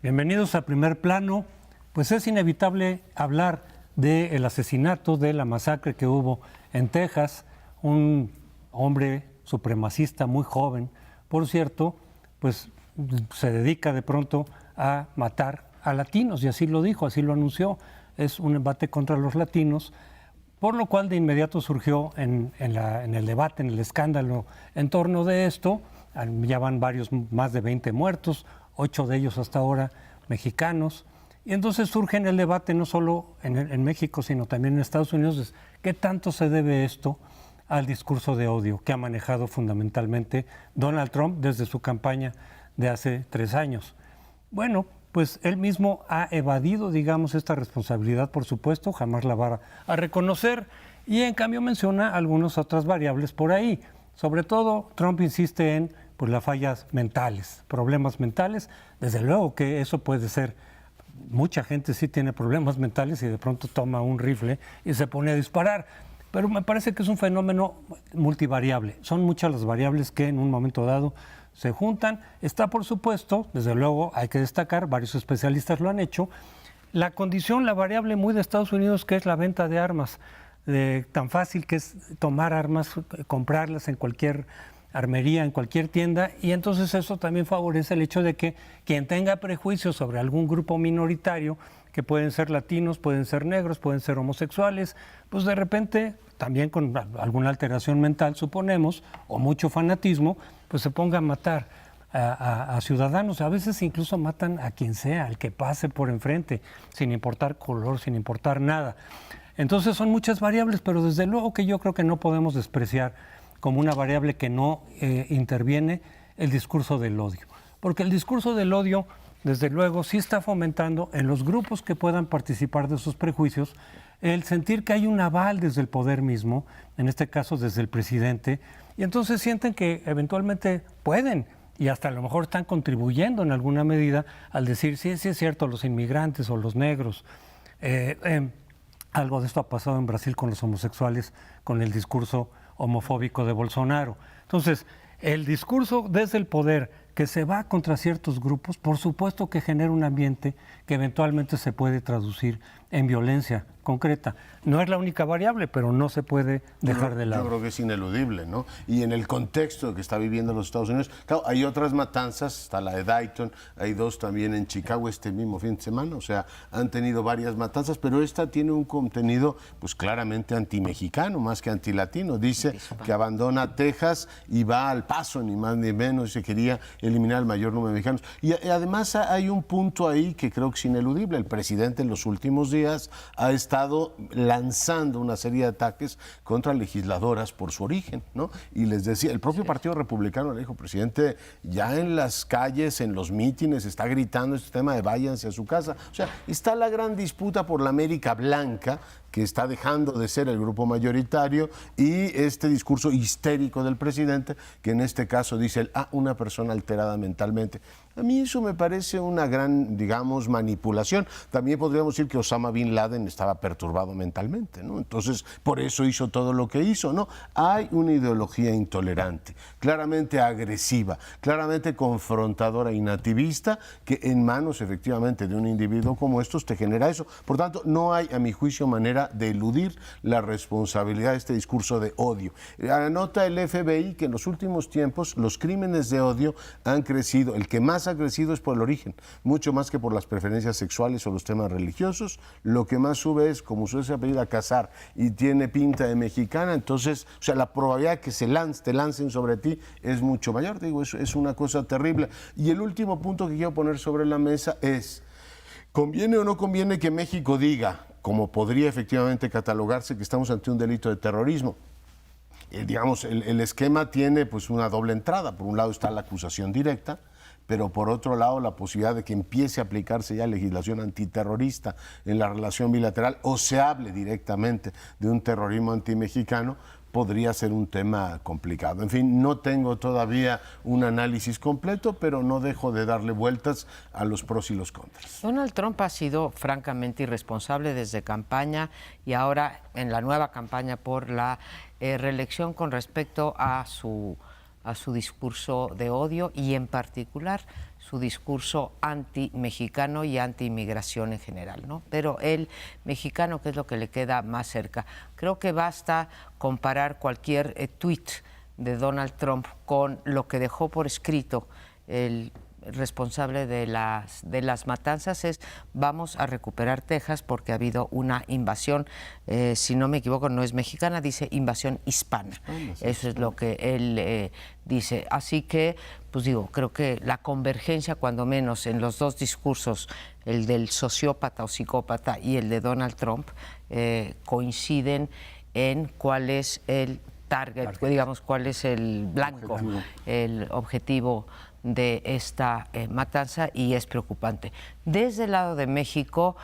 Bienvenidos a Primer Plano. Pues es inevitable hablar del asesinato, de la masacre que hubo en Texas. Un hombre supremacista muy joven, por cierto, pues se dedica de pronto a matar a latinos, y así lo dijo, así lo anunció. Es un embate contra los latinos, por lo cual de inmediato surgió en el debate, en el escándalo en torno de esto. Ya van más de 20 muertos, 8 de ellos hasta ahora mexicanos. Y entonces surge en el debate, no solo en México, sino también en Estados Unidos, ¿qué tanto se debe esto al discurso de odio que ha manejado fundamentalmente Donald Trump desde su campaña de hace 3 años? Bueno, pues él mismo ha evadido, digamos, esta responsabilidad, por supuesto, jamás la va a reconocer, y en cambio menciona algunas otras variables por ahí. Sobre todo, Trump insiste en las fallas mentales, problemas mentales. Desde luego que eso puede ser, mucha gente sí tiene problemas mentales y de pronto toma un rifle y se pone a disparar, pero me parece que es un fenómeno multivariable. Son muchas las variables que en un momento dado se juntan. Está, por supuesto, desde luego, hay que destacar, varios especialistas lo han hecho, la condición, la variable muy de Estados Unidos, que es la venta de armas, tan fácil que es tomar armas, comprarlas en cualquier armería, en cualquier tienda, y entonces eso también favorece el hecho de que quien tenga prejuicios sobre algún grupo minoritario, que pueden ser latinos, pueden ser negros, pueden ser homosexuales, pues de repente, también con alguna alteración mental, suponemos, o mucho fanatismo, pues se ponga a matar a ciudadanos. A veces incluso matan a quien sea, al que pase por enfrente, sin importar color, sin importar nada. Entonces son muchas variables, pero desde luego que yo creo que no podemos despreciar como una variable que no interviene el discurso del odio. Porque el discurso del odio, desde luego, sí está fomentando en los grupos que puedan participar de sus prejuicios el sentir que hay un aval desde el poder mismo, en este caso desde el presidente, y entonces sienten que eventualmente pueden y hasta a lo mejor están contribuyendo en alguna medida al decir, sí, sí es cierto, los inmigrantes o los negros. Algo de esto ha pasado en Brasil con los homosexuales, con el discurso homofóbico de Bolsonaro. Entonces, el discurso desde el poder que se va contra ciertos grupos, por supuesto que genera un ambiente que eventualmente se puede traducir en violencia concreta. No es la única variable, pero no se puede dejar de lado. Yo creo que es ineludible, ¿no? Y en el contexto que está viviendo los Estados Unidos, claro, hay otras matanzas, está la de Dayton, hay 2 también en Chicago este mismo fin de semana, o sea, han tenido varias matanzas, pero esta tiene un contenido, pues claramente antimexicano, más que antilatino. Dice que abandona Texas y va al Paso, ni más ni menos, y se quería eliminar el mayor número de mexicanos. Y además hay un punto ahí que creo que es ineludible. El presidente en los últimos días ha estado lanzando una serie de ataques contra legisladoras por su origen, ¿no? Y les decía, el propio Partido Republicano le dijo, presidente, ya en las calles, en los mítines, está gritando este tema de váyanse a su casa. O sea, está la gran disputa por la América Blanca, que está dejando de ser el grupo mayoritario, y este discurso histérico del presidente, que en este caso dice, una persona alterada mentalmente. A mí eso me parece una gran, digamos, manipulación. También podríamos decir que Osama Bin Laden estaba perturbado mentalmente, ¿no? Entonces, por eso hizo todo lo que hizo, ¿no? Hay una ideología intolerante, claramente agresiva, claramente confrontadora y nativista, que en manos, efectivamente, de un individuo como estos te genera eso. Por tanto, no hay, a mi juicio, manera de eludir la responsabilidad de este discurso de odio. Anota el FBI que en los últimos tiempos los crímenes de odio han crecido. El que más ha crecido es por el origen, mucho más que por las preferencias sexuales o los temas religiosos. Lo que más sube es, como usted se apellida Casar y tiene pinta de mexicana, entonces, o sea, la probabilidad de que te lancen sobre ti es mucho mayor. Digo, eso es una cosa terrible. Y el último punto que quiero poner sobre la mesa es, ¿conviene o no conviene que México diga, como podría efectivamente catalogarse, que estamos ante un delito de terrorismo? Digamos, el esquema tiene pues una doble entrada. Por un lado está la acusación directa, pero por otro lado la posibilidad de que empiece a aplicarse ya legislación antiterrorista en la relación bilateral, o se hable directamente de un terrorismo antimexicano, podría ser un tema complicado. En fin, no tengo todavía un análisis completo, pero no dejo de darle vueltas a los pros y los contras. Donald Trump ha sido francamente irresponsable desde campaña y ahora en la nueva campaña por la reelección con respecto a a su discurso de odio y en particular su discurso anti-mexicano y anti-inmigración en general, ¿no? Pero el mexicano, que es lo que le queda más cerca. Creo que basta comparar cualquier tuit de Donald Trump con lo que dejó por escrito el responsable de las matanzas. Es: vamos a recuperar Texas porque ha habido una invasión, si no me equivoco, no es mexicana, dice invasión hispana. Eso es lo que él dice. Así que, pues digo, creo que la convergencia, cuando menos en los dos discursos, el del sociópata o psicópata y el de Donald Trump, coinciden en cuál es el target, digamos, cuál es el blanco, el objetivo de esta matanza, y es preocupante. Desde el lado de México,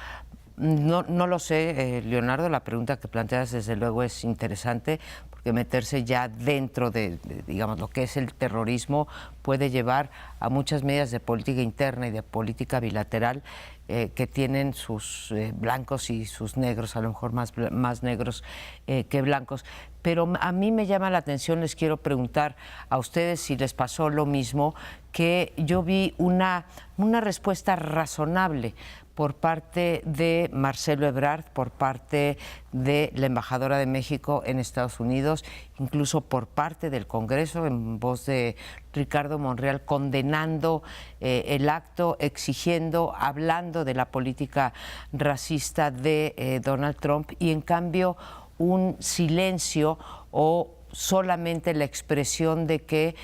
no lo sé, Leonardo, la pregunta que planteas desde luego es interesante, porque meterse ya dentro de, digamos, lo que es el terrorismo puede llevar a muchas medidas de política interna y de política bilateral que tienen sus blancos y sus negros, a lo mejor más negros que blancos. Pero a mí me llama la atención, les quiero preguntar a ustedes si les pasó lo mismo, que yo vi una respuesta razonable por parte de Marcelo Ebrard, por parte de la embajadora de México en Estados Unidos, incluso por parte del Congreso, en voz de Ricardo Monreal, condenando el acto, exigiendo, hablando de la política racista de Donald Trump, y en cambio un silencio o solamente la expresión de que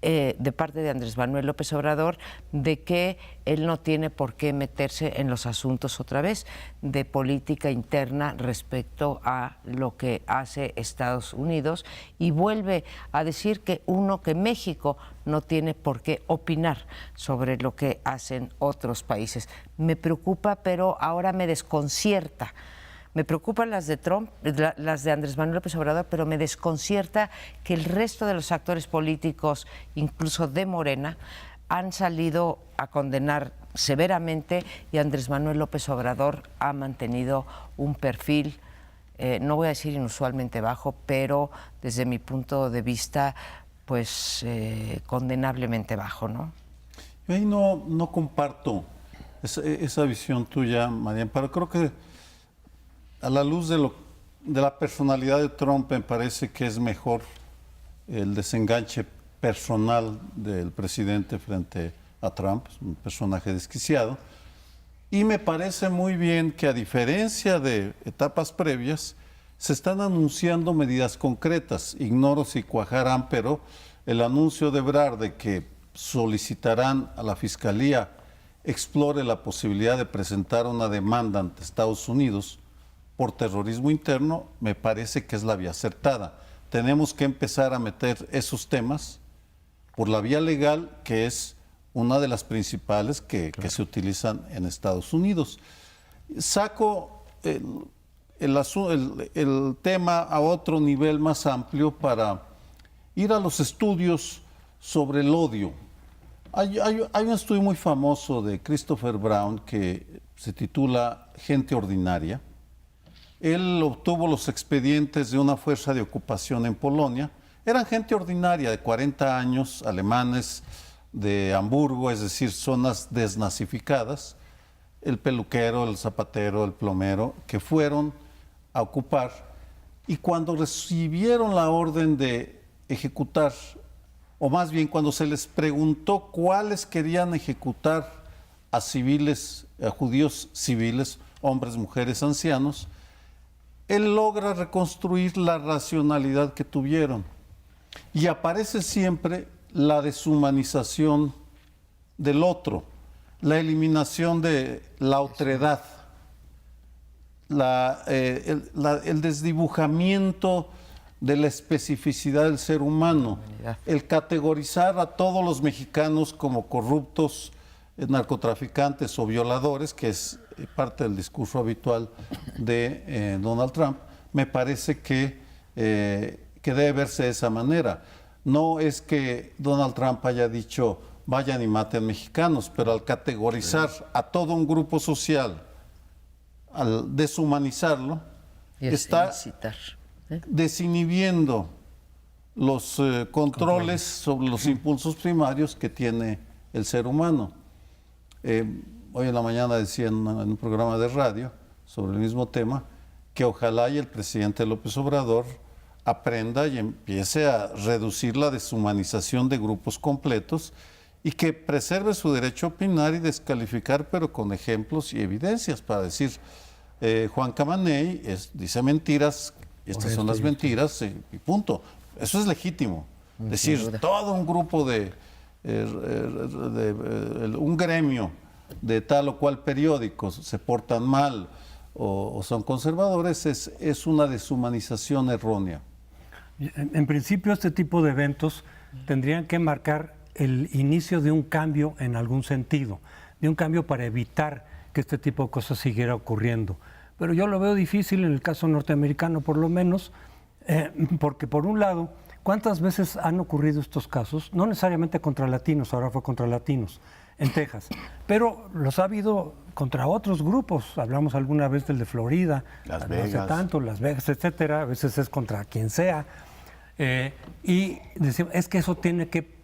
de parte de Andrés Manuel López Obrador, de que él no tiene por qué meterse en los asuntos otra vez de política interna respecto a lo que hace Estados Unidos, y vuelve a decir que México no tiene por qué opinar sobre lo que hacen otros países. Me preocupa, pero ahora me desconcierta. Me preocupan las de Trump, las de Andrés Manuel López Obrador, pero me desconcierta que el resto de los actores políticos, incluso de Morena, han salido a condenar severamente, y Andrés Manuel López Obrador ha mantenido un perfil, no voy a decir inusualmente bajo, pero desde mi punto de vista, pues condenablemente bajo, ¿no? Yo ahí no comparto esa visión tuya, María Amparo. Creo que a la luz de la personalidad de Trump, me parece que es mejor el desenganche personal del presidente frente a Trump, un personaje desquiciado. Y me parece muy bien que, a diferencia de etapas previas, se están anunciando medidas concretas. Ignoro si cuajarán, pero el anuncio de Ebrard de que solicitarán a la Fiscalía explore la posibilidad de presentar una demanda ante Estados Unidos por terrorismo interno, me parece que es la vía acertada. Tenemos que empezar a meter esos temas por la vía legal, que es una de las principales que se utilizan en Estados Unidos. Saco el tema a otro nivel más amplio para ir a los estudios sobre el odio. Hay un estudio muy famoso de Christopher Brown que se titula Gente Ordinaria. Él obtuvo los expedientes de una fuerza de ocupación en Polonia. Eran gente ordinaria de 40 años, alemanes de Hamburgo, es decir, zonas desnazificadas, el peluquero, el zapatero, el plomero, que fueron a ocupar, y cuando recibieron la orden de ejecutar, o más bien cuando se les preguntó cuáles querían ejecutar a civiles, a judíos civiles, hombres, mujeres, ancianos, él logra reconstruir la racionalidad que tuvieron. Y aparece siempre la deshumanización del otro, la eliminación de la otredad, el desdibujamiento de la especificidad del ser humano, el categorizar a todos los mexicanos como corruptos, narcotraficantes o violadores, que es parte del discurso habitual de Donald Trump. Me parece que debe verse de esa manera. No es que Donald Trump haya dicho vayan y maten mexicanos, pero al categorizar a todo un grupo social, al deshumanizarlo, está desinhibiendo los controles sobre los impulsos primarios que tiene el ser humano. Hoy en la mañana decía en un programa de radio sobre el mismo tema que ojalá y el presidente López Obrador aprenda y empiece a reducir la deshumanización de grupos completos y que preserve su derecho a opinar y descalificar, pero con ejemplos y evidencias para decir, Juan Camaney dice mentiras, estas son las mentiras, y punto. Eso es legítimo. Decir, todo un grupo un gremio de tal o cual periódicos se portan mal o son conservadores es una deshumanización errónea. En principio, este tipo de eventos tendrían que marcar el inicio de un cambio en algún sentido, de un cambio para evitar que este tipo de cosas siguiera ocurriendo. Pero yo lo veo difícil en el caso norteamericano, por lo menos, porque por un lado, ¿cuántas veces han ocurrido estos casos? No necesariamente contra latinos, ahora fue contra latinos en Texas, pero los ha habido contra otros grupos. Hablamos alguna vez del de Florida, Las no hace Vegas. tanto, Las Vegas, etcétera. A veces es contra quien sea. Y decimos, es que eso tiene que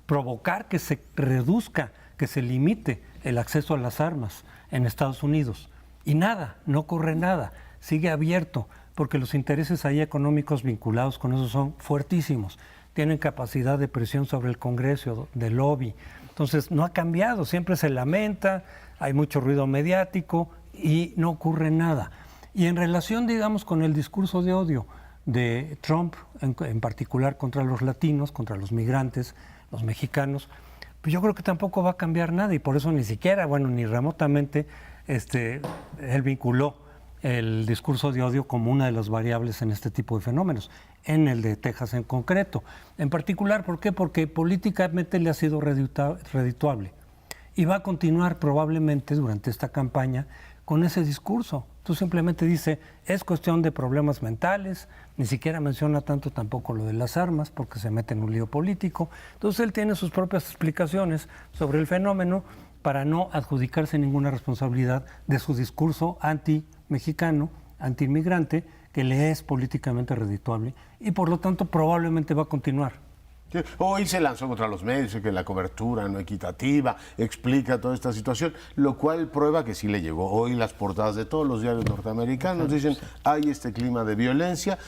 provocar que se reduzca, que se limite el acceso a las armas en Estados Unidos. Y nada, no ocurre nada, sigue abierto, porque los intereses ahí económicos vinculados con eso son fuertísimos. Tienen capacidad de presión sobre el Congreso, de lobby. Entonces, no ha cambiado, siempre se lamenta, hay mucho ruido mediático y no ocurre nada. Y en relación, digamos, con el discurso de odio de Trump, en particular contra los latinos, contra los migrantes, los mexicanos, pues yo creo que tampoco va a cambiar nada y por eso ni siquiera, bueno, ni remotamente, él vinculó el discurso de odio como una de las variables en este tipo de fenómenos, en el de Texas en concreto. En particular, ¿por qué? Porque políticamente le ha sido redituable y va a continuar probablemente durante esta campaña con ese discurso. Tú simplemente dice, es cuestión de problemas mentales, ni siquiera menciona tanto tampoco lo de las armas porque se mete en un lío político. Entonces él tiene sus propias explicaciones sobre el fenómeno para no adjudicarse ninguna responsabilidad de su discurso anti-mexicano, anti-inmigrante, que le es políticamente redituable y por lo tanto probablemente va a continuar. Sí, hoy se lanzó contra los medios, que la cobertura no equitativa, explica toda esta situación, lo cual prueba que sí le llegó. Hoy las portadas de todos los diarios norteamericanos dicen, hay este clima de violencia,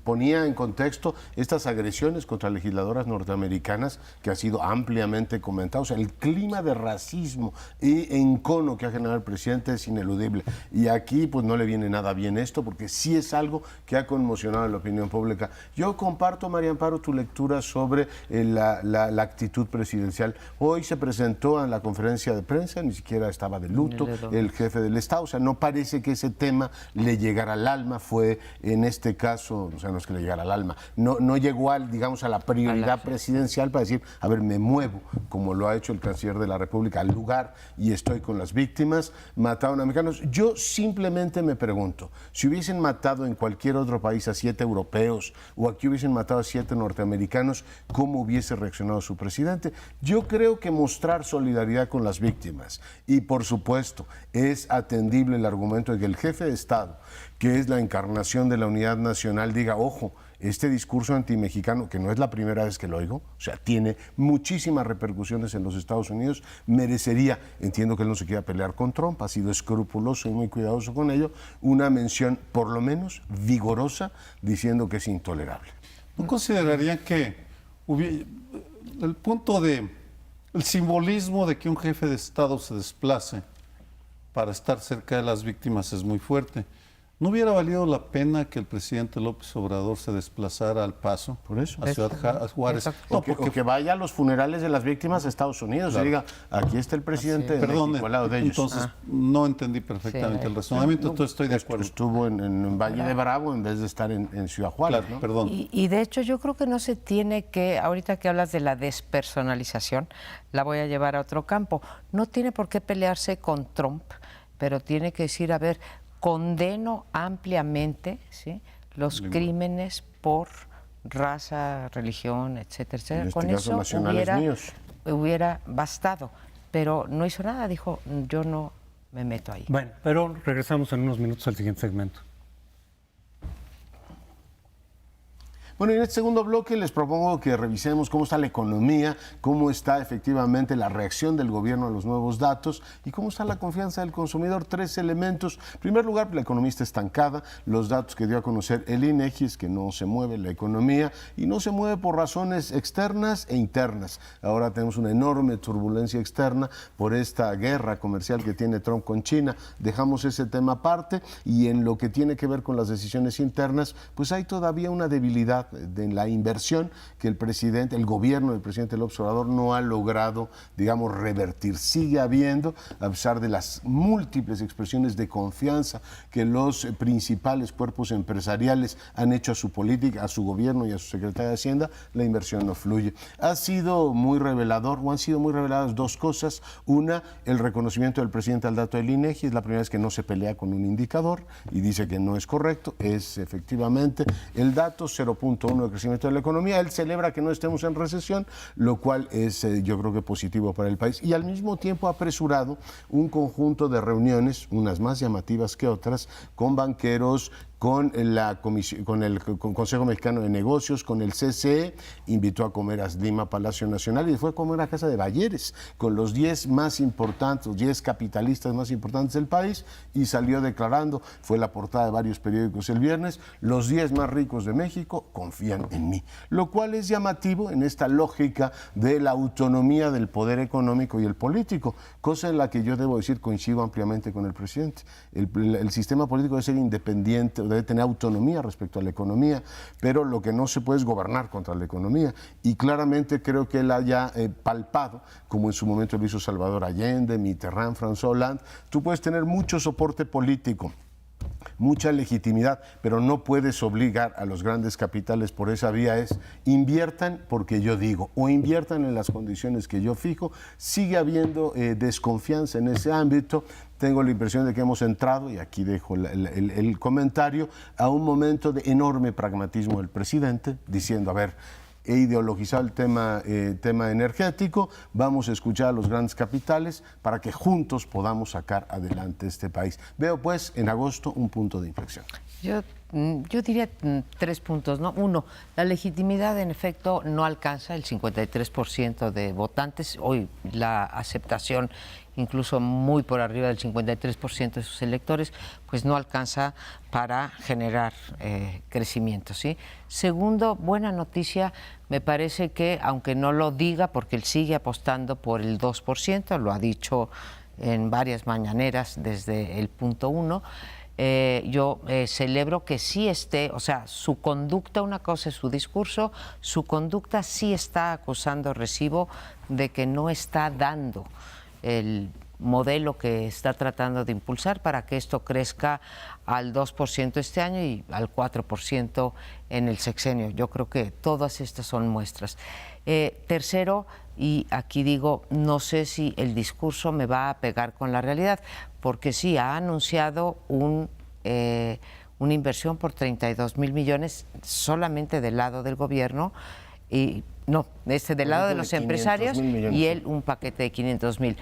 ponía en contexto estas agresiones contra legisladoras norteamericanas que ha sido ampliamente comentado. O sea, el clima de racismo y encono que ha generado el presidente es ineludible. Y aquí pues no le viene nada bien esto, porque sí es algo que ha conmocionado a la opinión pública. Yo comparto, María Amparo, tu lectura sobre la actitud presidencial. Hoy se presentó en la conferencia de prensa, ni siquiera estaba de luto el jefe del Estado, o sea, no parece que ese tema le llegara al alma, fue en este caso, o sea, no es que le llegara al alma, no llegó digamos, a la prioridad presidencial para decir, a ver, me muevo, como lo ha hecho el canciller de la República, al lugar y estoy con las víctimas, mataron a mexicanos. Yo simplemente me pregunto, si hubiesen matado en cualquier otro país a 7 europeos o aquí hubiesen matado a 7 norteamericanos, ¿cómo hubiese reaccionado su presidente? Yo creo que mostrar solidaridad con las víctimas y, por supuesto, es atendible el argumento de que el jefe de Estado, que es la encarnación de la unidad nacional, diga, ojo, este discurso antimexicano, que no es la primera vez que lo oigo, o sea, tiene muchísimas repercusiones en los Estados Unidos, merecería, entiendo que él no se quiera pelear con Trump, ha sido escrupuloso y muy cuidadoso con ello, una mención por lo menos vigorosa diciendo que es intolerable. ¿No considerarían que el punto el simbolismo de que un jefe de Estado se desplace para estar cerca de las víctimas es muy fuerte? ¿No hubiera valido la pena que el presidente López Obrador se desplazara al Paso, por eso, a Ciudad Juárez? No, o que vaya a los funerales de las víctimas a Estados Unidos y diga, aquí está el presidente de México al lado de ellos. Entonces no entendí perfectamente el razonamiento, entonces estoy de acuerdo. Estuvo en Valle de Bravo en vez de estar en Ciudad Juárez, Claro, ¿no? perdón. Y de hecho yo creo que no se tiene que, ahorita que hablas de la despersonalización, la voy a llevar a otro campo. No tiene por qué pelearse con Trump, pero tiene que decir, a ver, condeno ampliamente, ¿sí?, los crímenes por raza, religión, etcétera, etcétera. En este Con caso, eso nacionales míos. hubiera bastado, pero no hizo nada, dijo, yo no me meto ahí. Bueno, pero regresamos en unos minutos al siguiente segmento. Bueno, y en este segundo bloque les propongo que revisemos cómo está la economía, cómo está efectivamente la reacción del gobierno a los nuevos datos y cómo está la confianza del consumidor. 3 elementos. En primer lugar, la economía está estancada. Los datos que dio a conocer el INEGI es que no se mueve la economía y no se mueve por razones externas e internas. Ahora tenemos una enorme turbulencia externa por esta guerra comercial que tiene Trump con China. Dejamos ese tema aparte y en lo que tiene que ver con las decisiones internas, pues hay todavía una debilidad en la inversión que el gobierno del presidente López Obrador no ha logrado, digamos, revertir. Sigue habiendo, a pesar de las múltiples expresiones de confianza que los principales cuerpos empresariales han hecho a su política, a su gobierno y a su secretaria de Hacienda, la inversión no fluye. Han sido muy reveladas 2 cosas. Una, el reconocimiento del presidente al dato del INEGI. Es la primera vez que no se pelea con un indicador y dice que no es correcto. Es efectivamente el dato 0.1 de crecimiento de la economía. Él celebra que no estemos en recesión, lo cual es yo creo que positivo para el país. Y al mismo tiempo ha apresurado un conjunto de reuniones, unas más llamativas que otras, con banqueros, con el Consejo Mexicano de Negocios, con el CCE, invitó a comer a Lima, Palacio Nacional, y fue a comer a casa de Bayeres, con los 10 más importantes, 10 capitalistas más importantes del país, y salió declarando, fue la portada de varios periódicos el viernes, los 10 más ricos de México confían en mí, lo cual es llamativo en esta lógica de la autonomía del poder económico y el político, cosa en la que yo debo decir coincido ampliamente con el presidente. El sistema político debe ser independiente, debe tener autonomía respecto a la economía, pero lo que no se puede es gobernar contra la economía. Y claramente creo que él haya palpado, como en su momento lo hizo Salvador Allende, Mitterrand, François Hollande, tú puedes tener mucho soporte político, mucha legitimidad, pero no puedes obligar a los grandes capitales por esa vía. Es inviertan porque yo digo, o inviertan en las condiciones que yo fijo. Sigue habiendo desconfianza en ese ámbito. Tengo la impresión de que hemos entrado, y aquí dejo el comentario, a un momento de enorme pragmatismo del presidente, diciendo, a ver, he ideologizado el tema energético, vamos a escuchar a los grandes capitales para que juntos podamos sacar adelante este país. Veo pues en agosto un punto de inflexión. Yo diría 3 puntos, ¿no? 1, la legitimidad en efecto no alcanza el 53% de votantes. Hoy la aceptación, incluso muy por arriba del 53% de sus electores, pues no alcanza para generar crecimiento, ¿sí? Segundo, buena noticia, me parece que, aunque no lo diga, porque él sigue apostando por el 2%, lo ha dicho en varias mañaneras desde el punto 1, yo celebro que sí esté, o sea, su conducta, una cosa es su discurso, su conducta sí está acusando recibo de que no está dando el modelo que está tratando de impulsar para que esto crezca al 2% este año y al 4% en el sexenio. Yo creo que todas estas son muestras. Tercero, y aquí digo, no sé si el discurso me va a pegar con la realidad, porque sí, ha anunciado una inversión por 32,000 millones solamente del lado del gobierno, y no, del lado de los empresarios, y él un paquete de 500,000.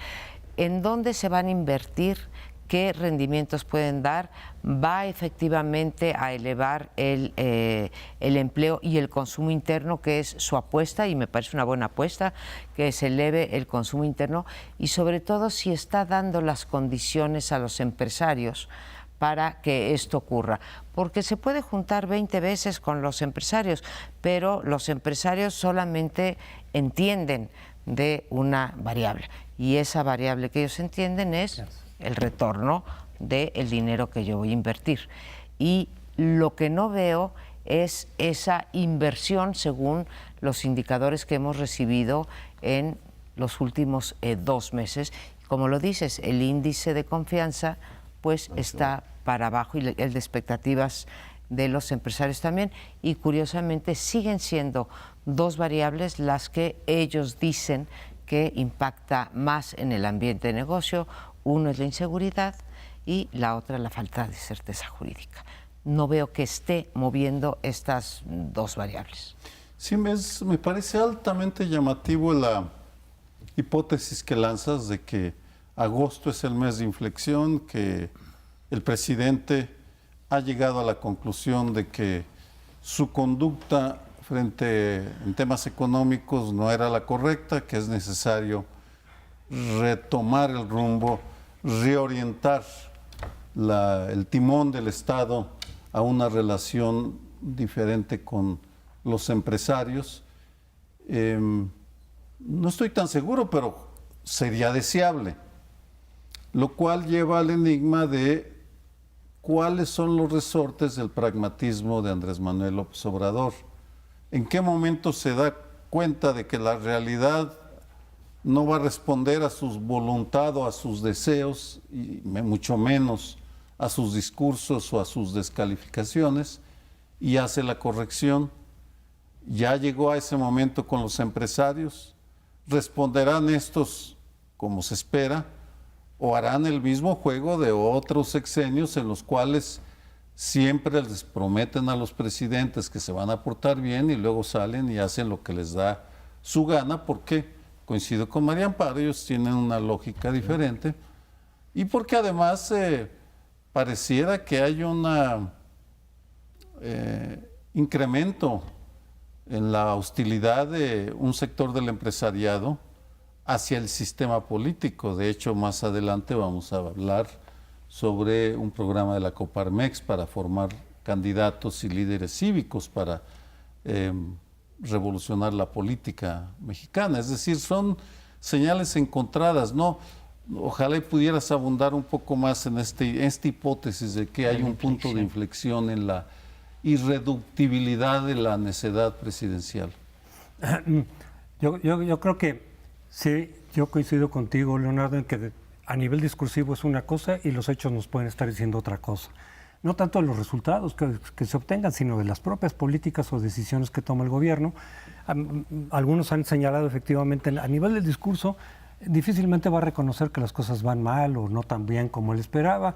¿En dónde se van a invertir? ¿Qué rendimientos pueden dar? Va efectivamente a elevar el empleo y el consumo interno, que es su apuesta, y me parece una buena apuesta, que se eleve el consumo interno, y sobre todo si está dando las condiciones a los empresarios para que esto ocurra, porque se puede juntar 20 veces con los empresarios, pero los empresarios solamente entienden de una variable, y esa variable que ellos entienden es el retorno del dinero que yo voy a invertir. Y lo que no veo es esa inversión según los indicadores que hemos recibido en los últimos 2 meses. Como lo dices, el índice de confianza pues está para abajo, y el de expectativas de los empresarios también, y curiosamente siguen siendo 2 variables las que ellos dicen que impacta más en el ambiente de negocio. Uno es la inseguridad y la otra la falta de certeza jurídica. No veo que esté moviendo estas 2 variables. Sí, me parece altamente llamativo la hipótesis que lanzas de que agosto es el mes de inflexión, que el presidente ha llegado a la conclusión de que su conducta en temas económicos no era la correcta, que es necesario retomar el rumbo, reorientar el timón del Estado a una relación diferente con los empresarios. No estoy tan seguro, pero sería deseable. Lo cual lleva al enigma de cuáles son los resortes del pragmatismo de Andrés Manuel López Obrador. ¿En qué momento se da cuenta de que la realidad no va a responder a su voluntad o a sus deseos, y mucho menos a sus discursos o a sus descalificaciones, y hace la corrección? Ya llegó a ese momento con los empresarios. ¿Responderán estos como se espera o harán el mismo juego de otros sexenios en los cuales siempre les prometen a los presidentes que se van a portar bien y luego salen y hacen lo que les da su gana? Porque coincido con María Amparo, ellos tienen una lógica diferente, y porque además pareciera que hay un incremento en la hostilidad de un sector del empresariado hacia el sistema político. De hecho, más adelante vamos a hablar sobre un programa de la Coparmex para formar candidatos y líderes cívicos para revolucionar la política mexicana. Es decir, son señales encontradas, ¿no? Ojalá y pudieras abundar un poco más en esta hipótesis de que hay un punto de inflexión en la irreductibilidad de la necedad presidencial. Yo creo que sí, yo coincido contigo, Leonardo, en que a nivel discursivo es una cosa y los hechos nos pueden estar diciendo otra cosa. No tanto de los resultados que se obtengan, sino de las propias políticas o decisiones que toma el gobierno. Algunos han señalado efectivamente, a nivel del discurso, difícilmente va a reconocer que las cosas van mal o no tan bien como él esperaba.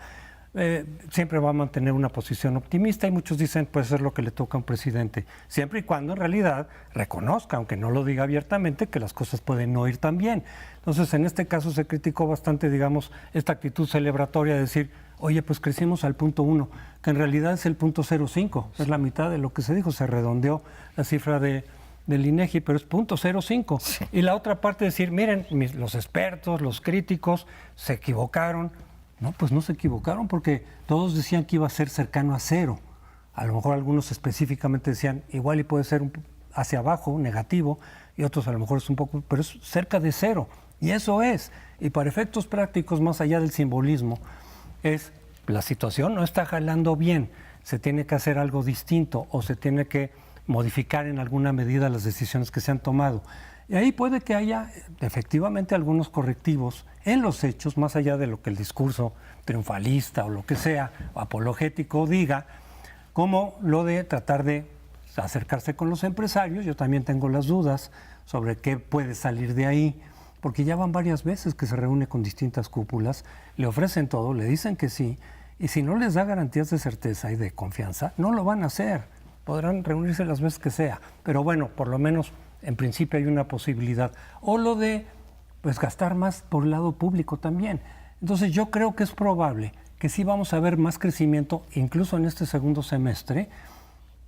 Siempre va a mantener una posición optimista y muchos dicen puede ser lo que le toca a un presidente, siempre y cuando en realidad reconozca, aunque no lo diga abiertamente, que las cosas pueden no ir tan bien. Entonces, en este caso se criticó bastante, digamos, esta actitud celebratoria de decir, oye, pues crecimos al punto 1, que en realidad es el punto 0,5, es la mitad de lo que se dijo, se redondeó la cifra del INEGI, pero es punto 0,5. Sí. Y la otra parte decir, miren, los expertos, los críticos se equivocaron. No, pues no se equivocaron porque todos decían que iba a ser cercano a 0. A lo mejor algunos específicamente decían igual y puede ser hacia abajo, negativo, y otros a lo mejor es un poco, pero es cerca de 0. Y eso es. Y para efectos prácticos, más allá del simbolismo, es la situación no está jalando bien, se tiene que hacer algo distinto o se tiene que modificar en alguna medida las decisiones que se han tomado. Y ahí puede que haya efectivamente algunos correctivos en los hechos, más allá de lo que el discurso triunfalista o lo que sea, apologético diga, como lo de tratar de acercarse con los empresarios. Yo también tengo las dudas sobre qué puede salir de ahí, porque ya van varias veces que se reúne con distintas cúpulas, le ofrecen todo, le dicen que sí, y si no les da garantías de certeza y de confianza, no lo van a hacer. Podrán reunirse las veces que sea, pero bueno, por lo menos en principio hay una posibilidad. O lo de pues gastar más por el lado público también. Entonces yo creo que es probable que sí vamos a ver más crecimiento incluso en este segundo semestre,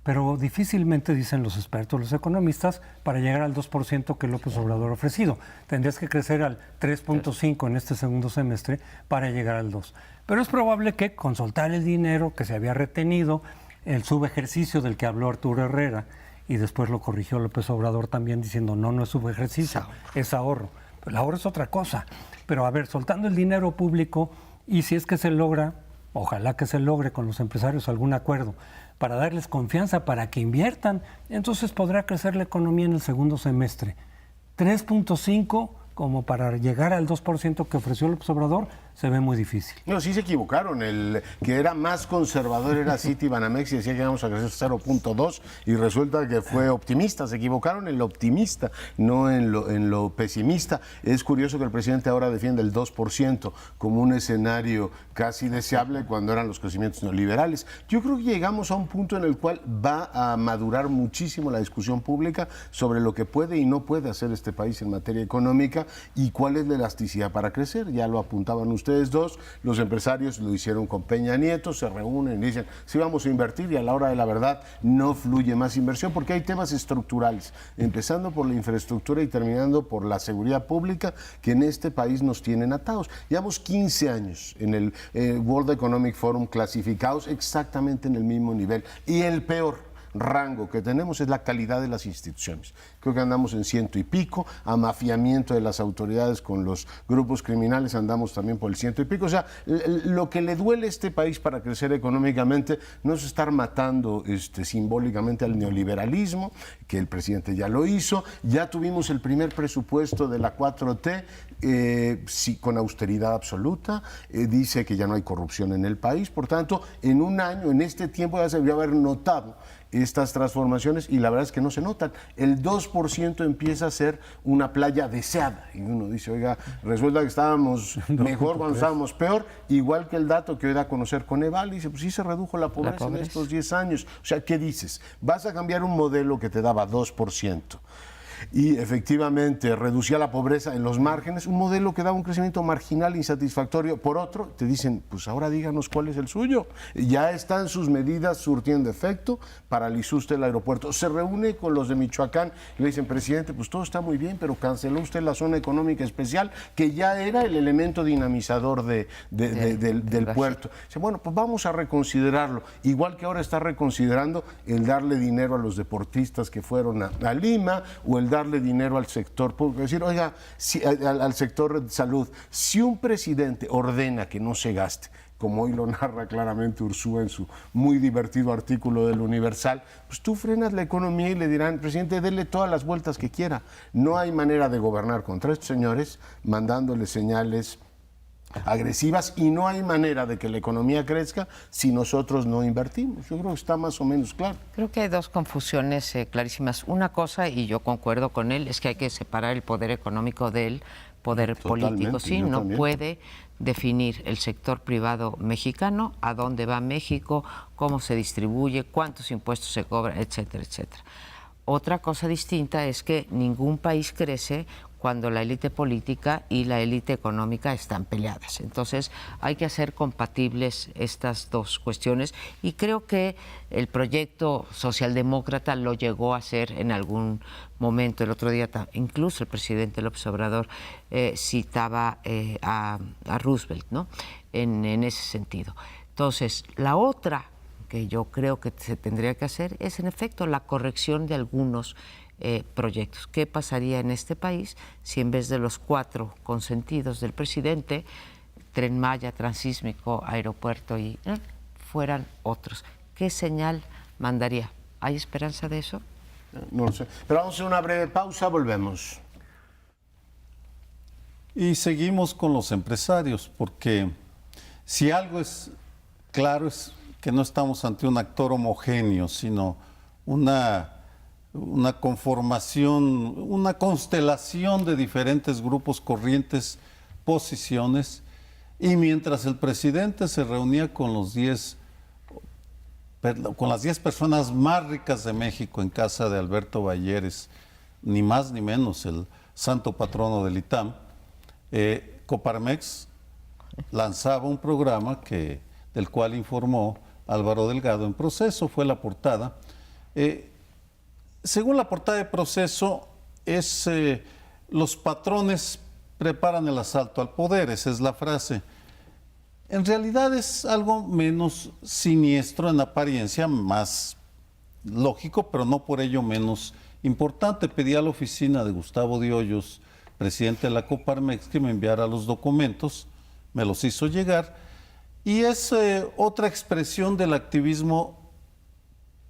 pero difícilmente, dicen los expertos, los economistas, para llegar al 2% que López Obrador ha ofrecido. Tendrías que crecer al 3.5 en este segundo semestre para llegar al 2. Pero es probable que con soltar el dinero que se había retenido, el subejercicio del que habló Arturo Herrera, y después lo corrigió López Obrador también diciendo no es subejercicio, es ahorro. Pero el ahorro es otra cosa. Pero a ver, soltando el dinero público, y si es que se logra, ojalá que se logre con los empresarios algún acuerdo para darles confianza para que inviertan, entonces podrá crecer la economía en el segundo semestre. 3.5 como para llegar al 2% que ofreció López Obrador, se ve muy difícil. No, sí se equivocaron. El que era más conservador era Citibanamex y decía que íbamos a crecer 0.2 y resulta que fue optimista. Se equivocaron en lo optimista, no en lo pesimista. Es curioso que el presidente ahora defiende el 2% como un escenario casi deseable cuando eran los crecimientos neoliberales. Yo creo que llegamos a un punto en el cual va a madurar muchísimo la discusión pública sobre lo que puede y no puede hacer este país en materia económica y cuál es la elasticidad para crecer. Ya lo apuntaban ustedes ustedes dos, los empresarios lo hicieron con Peña Nieto, se reúnen y dicen, sí vamos a invertir, y a la hora de la verdad no fluye más inversión porque hay temas estructurales, empezando por la infraestructura y terminando por la seguridad pública, que en este país nos tienen atados. Llevamos 15 años en el World Economic Forum clasificados exactamente en el mismo nivel, y el peor rango que tenemos es la calidad de las instituciones. Creo que andamos en 100 y pico, amafiamiento de las autoridades con los grupos criminales andamos también por el 100 y pico. O sea, lo que le duele a este país para crecer económicamente no es estar matando simbólicamente al neoliberalismo, que el presidente ya lo hizo, ya tuvimos el primer presupuesto de la 4T, sí, con austeridad absoluta, dice que ya no hay corrupción en el país, por tanto, en un año, en este tiempo ya se debió haber notado estas transformaciones, y la verdad es que no se notan. El 2% empieza a ser una playa deseada, y uno dice, oiga, resulta que estábamos mejor cuando estábamos peor, igual que el dato que hoy da a conocer Coneval, dice, pues sí se redujo la pobreza en estos 10 años. O sea, ¿qué dices? Vas a cambiar un modelo que te daba 2%. Y efectivamente reducía la pobreza en los márgenes, un modelo que daba un crecimiento marginal insatisfactorio. Por otro, te dicen, pues ahora díganos cuál es el suyo. Ya están sus medidas surtiendo efecto, paralizó usted el aeropuerto. Se reúne con los de Michoacán y le dicen, presidente, pues todo está muy bien, pero canceló usted la zona económica especial, que ya era el elemento dinamizador del puerto. Dice, bueno, pues vamos a reconsiderarlo. Igual que ahora está reconsiderando el darle dinero a los deportistas que fueron a Lima, o el darle dinero al sector público. Es decir, oiga, al sector de salud, si un presidente ordena que no se gaste, como hoy lo narra claramente Ursúa en su muy divertido artículo del Universal, pues tú frenas la economía y le dirán, presidente, dele todas las vueltas que quiera. No hay manera de gobernar contra estos señores mandándole señales agresivas, y no hay manera de que la economía crezca si nosotros no invertimos. Yo creo que está más o menos claro. Creo que hay dos confusiones clarísimas. Una cosa, y yo concuerdo con él, es que hay que separar el poder económico del poder político. Sí, no también puede definir el sector privado mexicano, a dónde va México, cómo se distribuye, cuántos impuestos se cobran, etcétera, etcétera. Otra cosa distinta es que ningún país crece cuando la élite política y la élite económica están peleadas. Entonces hay que hacer compatibles estas dos cuestiones, y creo que el proyecto socialdemócrata lo llegó a hacer en algún momento. El otro día incluso el presidente López Obrador citaba a Roosevelt, ¿no? En ese sentido. Entonces, la otra que yo creo que se tendría que hacer es, en efecto, la corrección de algunos proyectos. ¿Qué pasaría en este país si en vez de los 4 consentidos del presidente, Tren Maya, Transísmico, aeropuerto, y fueran otros? ¿Qué señal mandaría? ¿Hay esperanza de eso? No lo sé. Pero vamos a hacer una breve pausa, volvemos. Y seguimos con los empresarios, porque si algo es claro es que no estamos ante un actor homogéneo, sino una conformación, una constelación de diferentes grupos, corrientes, posiciones, y mientras el presidente se reunía con las 10 personas más ricas de México en casa de Alberto Balleres, ni más ni menos el santo patrono del ITAM, Coparmex lanzaba un programa del cual informó Álvaro Delgado en Proceso, fue la portada. Según la portada de Proceso, los patrones preparan el asalto al poder, esa es la frase. En realidad es algo menos siniestro en apariencia, más lógico, pero no por ello menos importante. Pedí a la oficina de Gustavo de Hoyos, presidente de la Coparmex, que me enviara los documentos, me los hizo llegar, y es otra expresión del activismo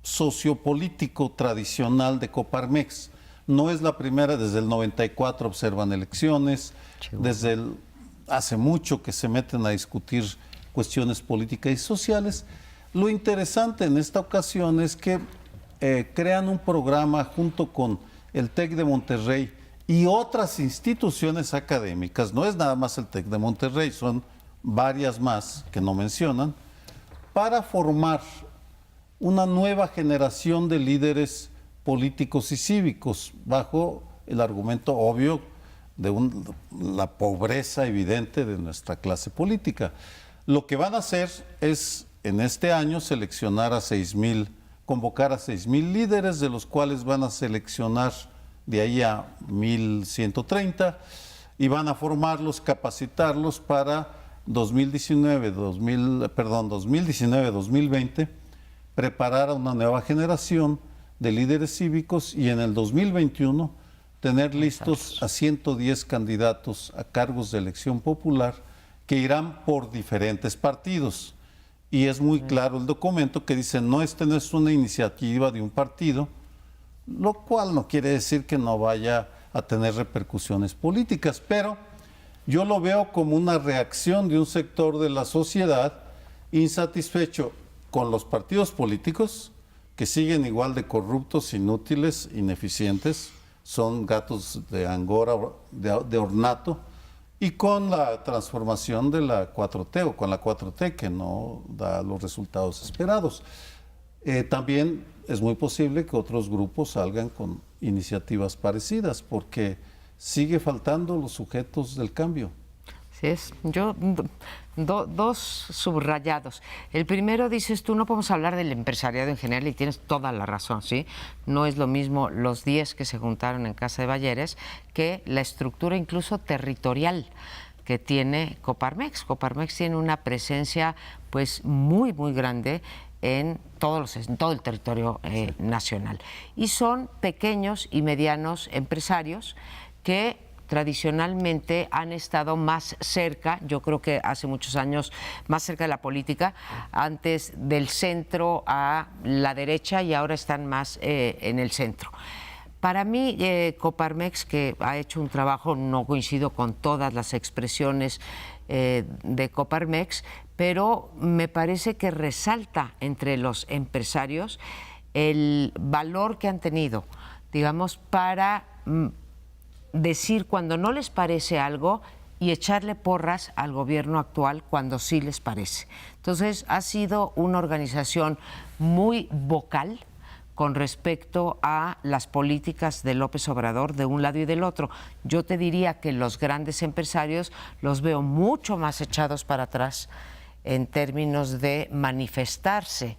sociopolítico tradicional de Coparmex. No es la primera, desde el 94 observan elecciones, hace mucho que se meten a discutir cuestiones políticas y sociales. Lo interesante en esta ocasión es que crean un programa junto con el TEC de Monterrey y otras instituciones académicas, no es nada más el TEC de Monterrey, son varias más que no mencionan, para formar una nueva generación de líderes políticos y cívicos, bajo el argumento obvio la pobreza evidente de nuestra clase política. Lo que van a hacer es, en este año, convocar a 6,000 líderes, de los cuales van a seleccionar de ahí a 1,130 y van a formarlos, capacitarlos para 2019-2020, preparar a una nueva generación de líderes cívicos y en el 2021 tener listos a 110 candidatos a cargos de elección popular que irán por diferentes partidos. Y es muy claro el documento que dice, esta no es una iniciativa de un partido, lo cual no quiere decir que no vaya a tener repercusiones políticas, pero yo lo veo como una reacción de un sector de la sociedad insatisfecho con los partidos políticos, que siguen igual de corruptos, inútiles, ineficientes, son gatos de Angora, de ornato, y con la transformación de la 4T, o con la 4T, que no da los resultados esperados. También es muy posible que otros grupos salgan con iniciativas parecidas, porque sigue faltando los sujetos del cambio. Sí, yo dos subrayados. El primero, dices tú, no podemos hablar del empresariado en general, y tienes toda la razón, ¿sí? No es lo mismo los 10 que se juntaron en Casa de Balleres que la estructura incluso territorial que tiene Coparmex. Coparmex tiene una presencia pues muy grande en todo el territorio nacional. Y son pequeños y medianos empresarios que tradicionalmente han estado más cerca, yo creo que hace muchos años, más cerca de la política, antes del centro a la derecha, y ahora están más en el centro. Para mí, Coparmex, que ha hecho un trabajo, no coincido con todas las expresiones de Coparmex, pero me parece que resalta entre los empresarios el valor que han tenido, digamos, para decir cuando no les parece algo y echarle porras al gobierno actual cuando sí les parece. Entonces, ha sido una organización muy vocal con respecto a las políticas de López Obrador de un lado y del otro. Yo te diría que los grandes empresarios los veo mucho más echados para atrás en términos de manifestarse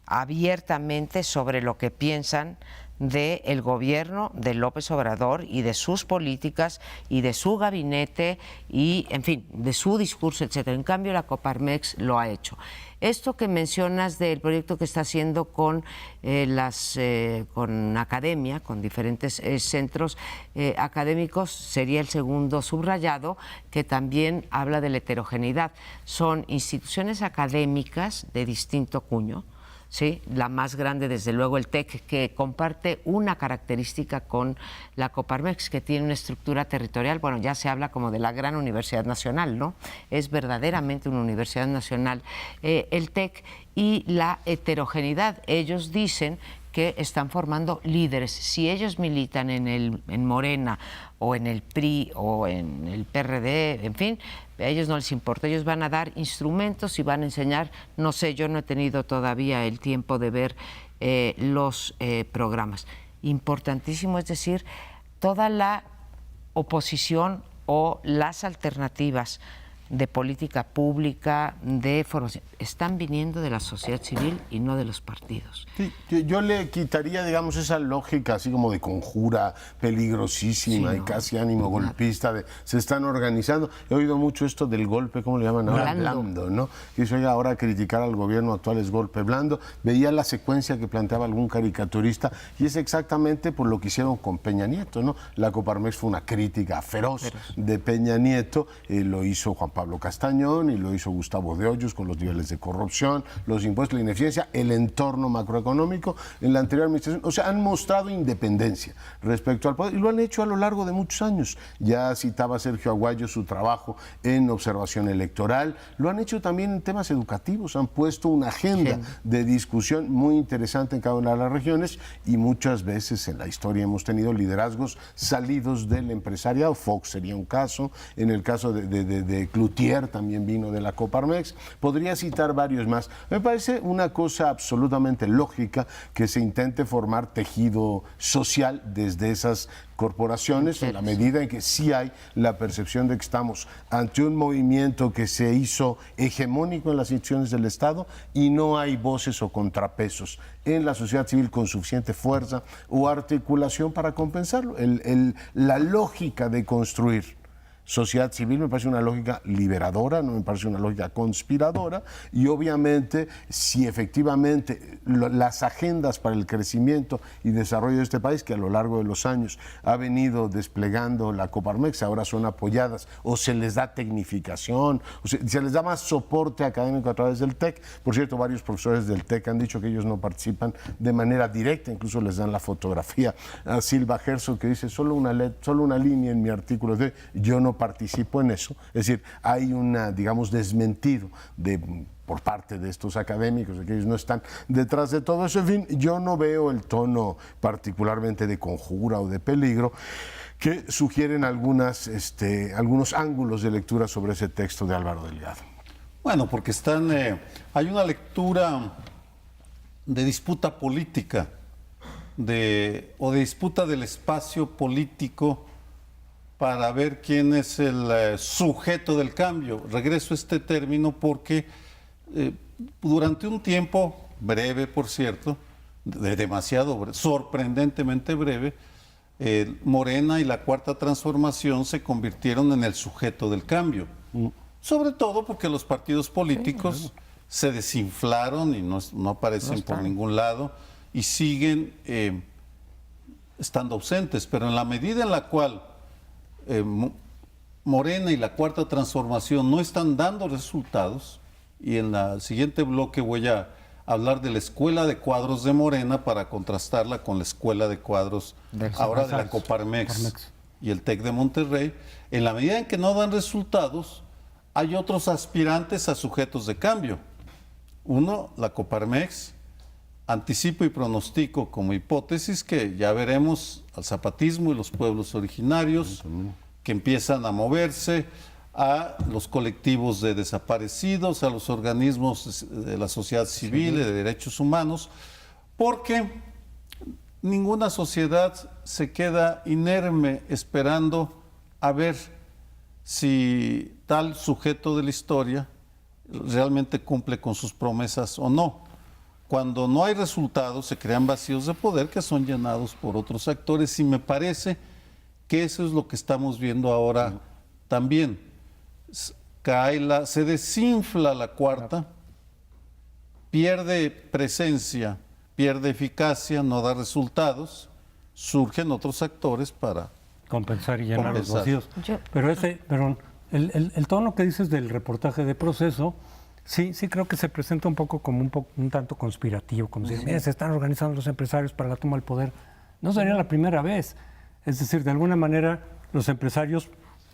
abiertamente sobre lo que piensan del gobierno de López Obrador y de sus políticas y de su gabinete y, en fin, de su discurso, etcétera. En cambio, la Coparmex lo ha hecho. Esto que mencionas del proyecto que está haciendo con con academia, con diferentes centros académicos, sería el segundo subrayado, que también habla de la heterogeneidad. Son instituciones académicas de distinto cuño, ¿sí? La más grande, desde luego, el TEC, que comparte una característica con la Coparmex, que tiene una estructura territorial. Bueno, ya se habla como de la gran universidad nacional, ¿no? Es verdaderamente una universidad nacional, el TEC, y la heterogeneidad. Ellos dicen que están formando líderes. Si ellos militan en Morena o en el PRI o en el PRD, en fin, a ellos no les importa. Ellos van a dar instrumentos y van a enseñar, no sé, yo no he tenido todavía el tiempo de ver los programas. Importantísimo, es decir, toda la oposición o las alternativas de política pública, de formación, están viniendo de la sociedad civil y no de los partidos. Sí, yo le quitaría, digamos, esa lógica así como de conjura peligrosísima, sí, y casi ánimo golpista, de se están organizando. He oído mucho esto del golpe, ¿cómo le llaman ahora? Blando, ¿no? Y eso, oiga, ahora criticar al gobierno actual es golpe blando. Veía la secuencia que planteaba algún caricaturista y es exactamente por lo que hicieron con Peña Nieto, ¿no? La Coparmex fue una crítica feroz de Peña Nieto, lo hizo Juan Pablo Castañón y lo hizo Gustavo de Hoyos con los niveles de corrupción, los impuestos, la ineficiencia, el entorno macroeconómico en la anterior administración. O sea, han mostrado independencia respecto al poder y lo han hecho a lo largo de muchos años. Ya citaba Sergio Aguayo su trabajo en observación electoral, lo han hecho también en temas educativos, han puesto una agenda de discusión muy interesante en cada una de las regiones y muchas veces en la historia hemos tenido liderazgos salidos del empresariado. Fox sería un caso, en el caso de Cloutier Cloutier también vino de la Coparmex. Podría citar varios más. Me parece una cosa absolutamente lógica que se intente formar tejido social desde esas corporaciones, en la medida en que sí hay la percepción de que estamos ante un movimiento que se hizo hegemónico en las instituciones del Estado y no hay voces o contrapesos en la sociedad civil con suficiente fuerza o articulación para compensarlo. La lógica de construir sociedad civil me parece una lógica liberadora, no me parece una lógica conspiradora, y obviamente si efectivamente las agendas para el crecimiento y desarrollo de este país, que a lo largo de los años ha venido desplegando la Coparmex, ahora son apoyadas o se les da tecnificación, o se les da más soporte académico a través del TEC. Por cierto, varios profesores del TEC han dicho que ellos no participan de manera directa, incluso les dan la fotografía a Silva Herzog, que dice solo una línea en mi artículo de yo no participo en eso. Es decir, hay una, digamos, desmentido por parte de estos académicos, de que ellos no están detrás de todo eso. En fin, yo no veo el tono particularmente de conjura o de peligro que sugieren algunos ángulos de lectura sobre ese texto de Álvaro Delgado. Bueno, porque hay una lectura de disputa política, o de disputa del espacio político para ver quién es el sujeto del cambio. Regreso a este término porque durante un tiempo breve, por cierto, demasiado breve, sorprendentemente breve, Morena y la Cuarta Transformación se convirtieron en el sujeto del cambio. Sobre todo porque los partidos políticos se desinflaron y no aparecen por ningún lado y siguen estando ausentes. Pero en la medida en la cual Morena y la Cuarta Transformación no están dando resultados, y en el siguiente bloque voy a hablar de la escuela de cuadros de Morena para contrastarla con la escuela de cuadros ahora de la Coparmex y el TEC de Monterrey. En la medida en que no dan resultados, hay otros aspirantes a sujetos de cambio. Uno, la Coparmex. Anticipo y pronostico como hipótesis que ya veremos al zapatismo y los pueblos originarios que empiezan a moverse, a los colectivos de desaparecidos, a los organismos de la sociedad civil, de derechos humanos, porque ninguna sociedad se queda inerme esperando a ver si tal sujeto de la historia realmente cumple con sus promesas o no. Cuando no hay resultados, se crean vacíos de poder que son llenados por otros actores, y me parece que eso es lo que estamos viendo ahora también. Se desinfla la Cuarta, pierde presencia, pierde eficacia, no da resultados, surgen otros actores para compensar y llenar los vacíos. Pero el tono que dices del reportaje de Proceso, sí creo que se presenta un poco como un tanto conspirativo, como decir, mira, se están organizando los empresarios para la toma del poder. No sería la primera vez. Es decir, de alguna manera los empresarios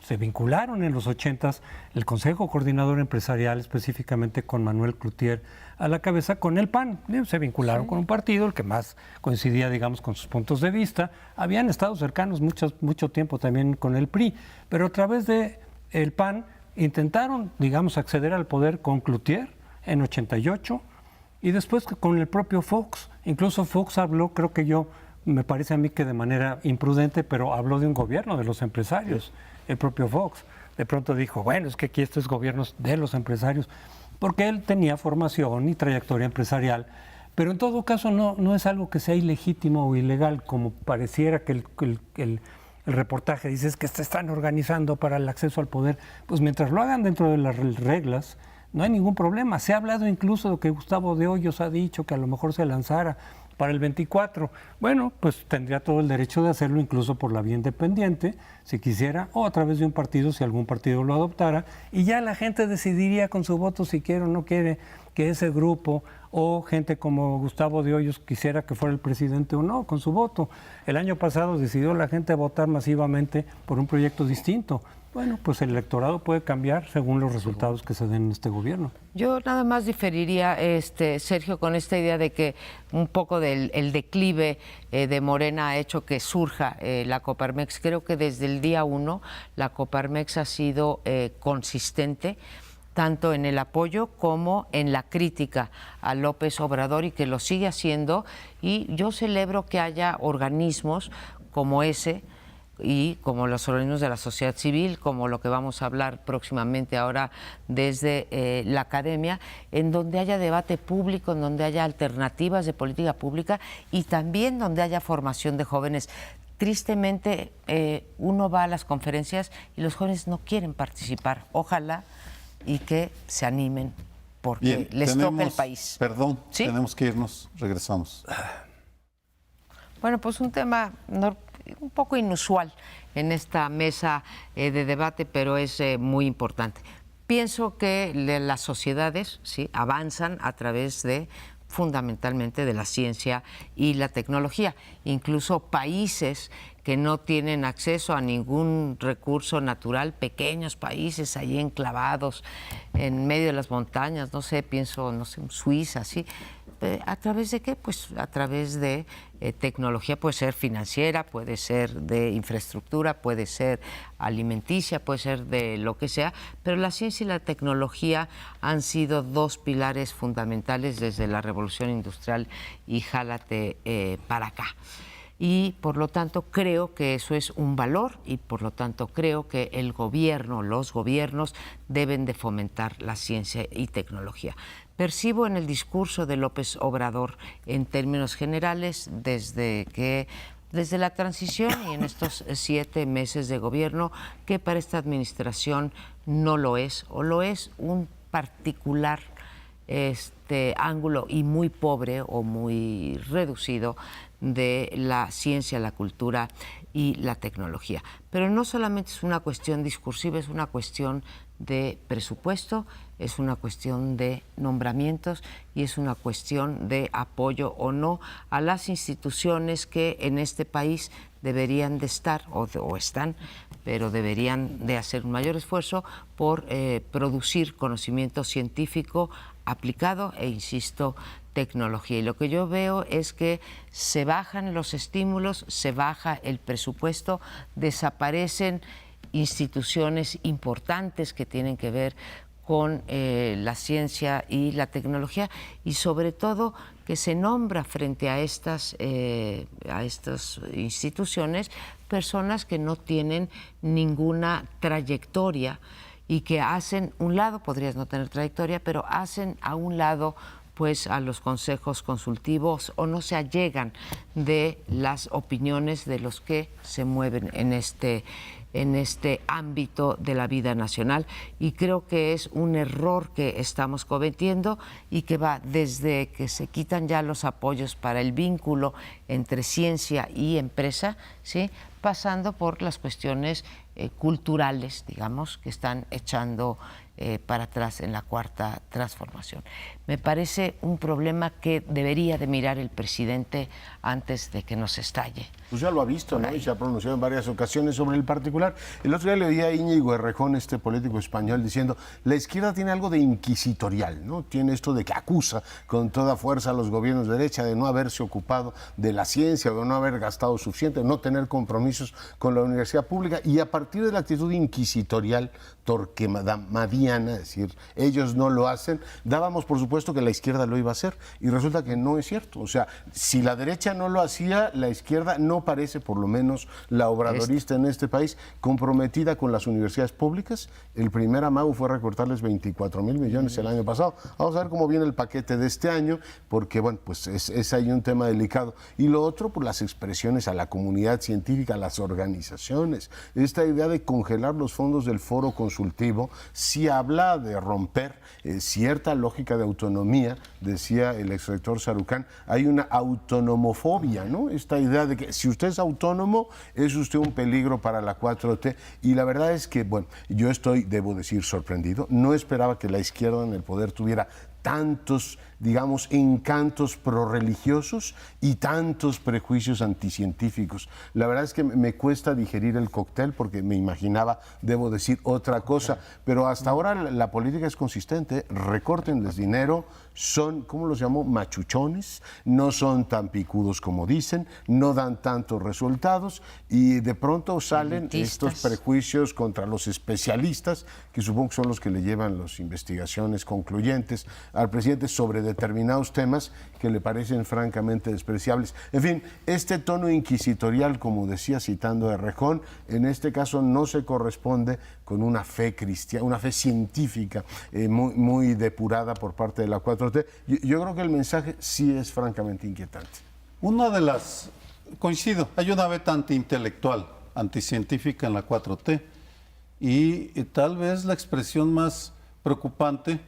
se vincularon en los 80s, el Consejo Coordinador Empresarial, específicamente con Manuel Cloutier a la cabeza, con el PAN. Se vincularon con un partido, el que más coincidía, digamos, con sus puntos de vista. Habían estado cercanos mucho tiempo también con el PRI, pero a través de el PAN intentaron, digamos, acceder al poder con Cloutier en 88 y después con el propio Fox. Incluso Fox habló, me parece a mí que de manera imprudente, pero habló de un gobierno de los empresarios. El propio Fox de pronto dijo, bueno, es que aquí esto es gobierno de los empresarios, porque él tenía formación y trayectoria empresarial, pero en todo caso no es algo que sea ilegítimo o ilegal, como pareciera que el reportaje dice es que se están organizando para el acceso al poder. Pues mientras lo hagan dentro de las reglas, no hay ningún problema. Se ha hablado incluso de que Gustavo de Hoyos ha dicho que a lo mejor se lanzara para el 24. Bueno, pues tendría todo el derecho de hacerlo, incluso por la vía independiente, si quisiera, o a través de un partido, si algún partido lo adoptara, y ya la gente decidiría con su voto si quiere o no quiere que ese grupo o gente como Gustavo de Hoyos quisiera que fuera el presidente o no, con su voto. El año pasado decidió la gente votar masivamente por un proyecto distinto. Bueno, pues el electorado puede cambiar según los resultados que se den en este gobierno. Yo nada más diferiría, Sergio, con esta idea de que un poco el declive de Morena ha hecho que surja la Coparmex. Creo que desde el día 1 la Coparmex ha sido consistente tanto en el apoyo como en la crítica a López Obrador, y que lo sigue haciendo, y yo celebro que haya organismos como ese y como los organismos de la sociedad civil, como lo que vamos a hablar próximamente ahora desde la academia, en donde haya debate público, en donde haya alternativas de política pública y también donde haya formación de jóvenes. Tristemente, uno va a las conferencias y los jóvenes no quieren participar. Ojalá y que se animen, porque Bien, les toca el país. Perdón, ¿Sí? tenemos que irnos, regresamos. Bueno, pues un tema un poco inusual en esta mesa de debate, pero es muy importante. Pienso que las sociedades, ¿sí?, avanzan a través de, fundamentalmente, de la ciencia y la tecnología. Incluso países que no tienen acceso a ningún recurso natural, pequeños países ahí enclavados en medio de las montañas, no sé, pienso, no sé, Suiza, ¿sí? ¿A través de qué? Pues a través de tecnología, puede ser financiera, puede ser de infraestructura, puede ser alimenticia, puede ser de lo que sea, pero la ciencia y la tecnología han sido dos pilares fundamentales desde la Revolución Industrial y jálate para acá. Y por lo tanto creo que eso es un valor, y por lo tanto creo que el gobierno, los gobiernos deben de fomentar la ciencia y tecnología. Percibo en el discurso de López Obrador, en términos generales, desde la transición y en estos 7 meses de gobierno, que para esta administración no lo es, o lo es un particular ángulo y muy pobre o muy reducido de la ciencia, la cultura y la tecnología. Pero no solamente es una cuestión discursiva, es una cuestión de presupuesto, es una cuestión de nombramientos y es una cuestión de apoyo o no a las instituciones que en este país deberían de estar o están, pero deberían de hacer un mayor esfuerzo por producir conocimiento científico aplicado e, insisto, tecnología. Y lo que yo veo es que se bajan los estímulos, se baja el presupuesto, desaparecen instituciones importantes que tienen que ver con la ciencia y la tecnología, y sobre todo que se nombra frente a estas instituciones personas que no tienen ninguna trayectoria y que hacen un lado, podrías no tener trayectoria, pero hacen a un lado pues a los consejos consultivos o no se allegan de las opiniones de los que se mueven en este ámbito de la vida nacional, y creo que es un error que estamos cometiendo y que va desde que se quitan ya los apoyos para el vínculo entre ciencia y empresa, ¿sí?, pasando por las cuestiones culturales, digamos, que están echando para atrás en la cuarta transformación. Me parece un problema que debería de mirar el presidente antes de que nos estalle. Pues ya lo ha visto, ¿no? Y se ha pronunciado en varias ocasiones sobre el particular. El otro día le oía a Íñigo Errejón, este político español, diciendo, la izquierda tiene algo de inquisitorial, ¿no? Tiene esto de que acusa con toda fuerza a los gobiernos de derecha de no haberse ocupado de la ciencia, de no haber gastado suficiente, de no tener compromisos con la universidad pública, y a partir de la actitud inquisitorial, torquemadiana, es decir, ellos no lo hacen, dábamos por supuesto que la izquierda lo iba a hacer, y resulta que no es cierto. O sea, si la derecha no lo hacía, la izquierda no parece, por lo menos la obradorista en este país, comprometida con las universidades públicas. El primer amago fue recortarles 24,000 millones el año pasado. Vamos a ver cómo viene el paquete de este año, porque bueno, pues es ahí un tema delicado. Y lo otro, pues las expresiones a la comunidad científica, a las organizaciones. Esta idea de congelar los fondos del foro consultivo sí habla de romper cierta lógica de autonomía, decía el exrector Sarucán. Hay una autonomofobia, ¿no? Esta idea de que si usted es autónomo, es usted un peligro para la 4T. Y la verdad es que, bueno, yo estoy, debo decir, sorprendido. No esperaba que la izquierda en el poder tuviera tantos, digamos, encantos prorreligiosos y tantos prejuicios anticientíficos. La verdad es que me cuesta digerir el cóctel porque me imaginaba, debo decir, otra cosa, pero hasta ahora la política es consistente. Recórtenles dinero, son, ¿cómo los llamo? Machuchones, no son tan picudos como dicen, no dan tantos resultados y de pronto salen Elitistas. estos prejuicios contra los especialistas, que supongo que son los que le llevan las investigaciones concluyentes al presidente sobre determinados temas que le parecen francamente despreciables. En fin, este tono inquisitorial, como decía citando a Errejón, en este caso no se corresponde con una fe cristiana, una fe científica muy depurada por parte de la 4T. Yo creo que el mensaje sí es francamente inquietante. Una de las, coincido, hay una beta antiintelectual, anticientífica en la 4T y tal vez la expresión más preocupante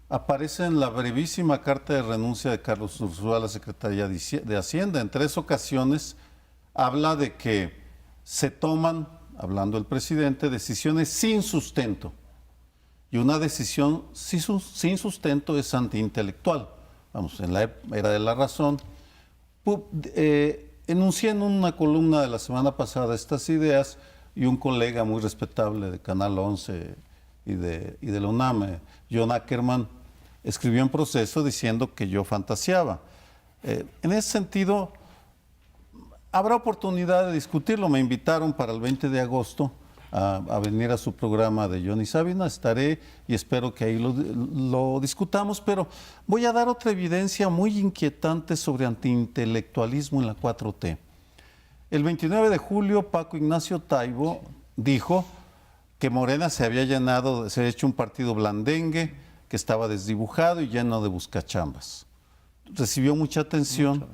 aparece en la brevísima carta de renuncia de Carlos Ursúa a la Secretaría de Hacienda. En 3 ocasiones habla de que se toman, hablando el presidente, decisiones sin sustento. Y una decisión sin sustento es antiintelectual. Vamos, en la era de la razón. Enuncié en una columna de la semana pasada estas ideas y un colega muy respetable de Canal 11 y de la UNAM, John Ackerman, escribió en Proceso diciendo que yo fantaseaba. En ese sentido, habrá oportunidad de discutirlo. Me invitaron para el 20 de agosto a venir a su programa de Johnny Sabina. Estaré y espero que ahí lo discutamos, pero voy a dar otra evidencia muy inquietante sobre antiintelectualismo en la 4T. El 29 de julio, Paco Ignacio Taibo dijo que Morena se había hecho un partido blandengue, que estaba desdibujado y lleno de buscachambas. Recibió mucha atención,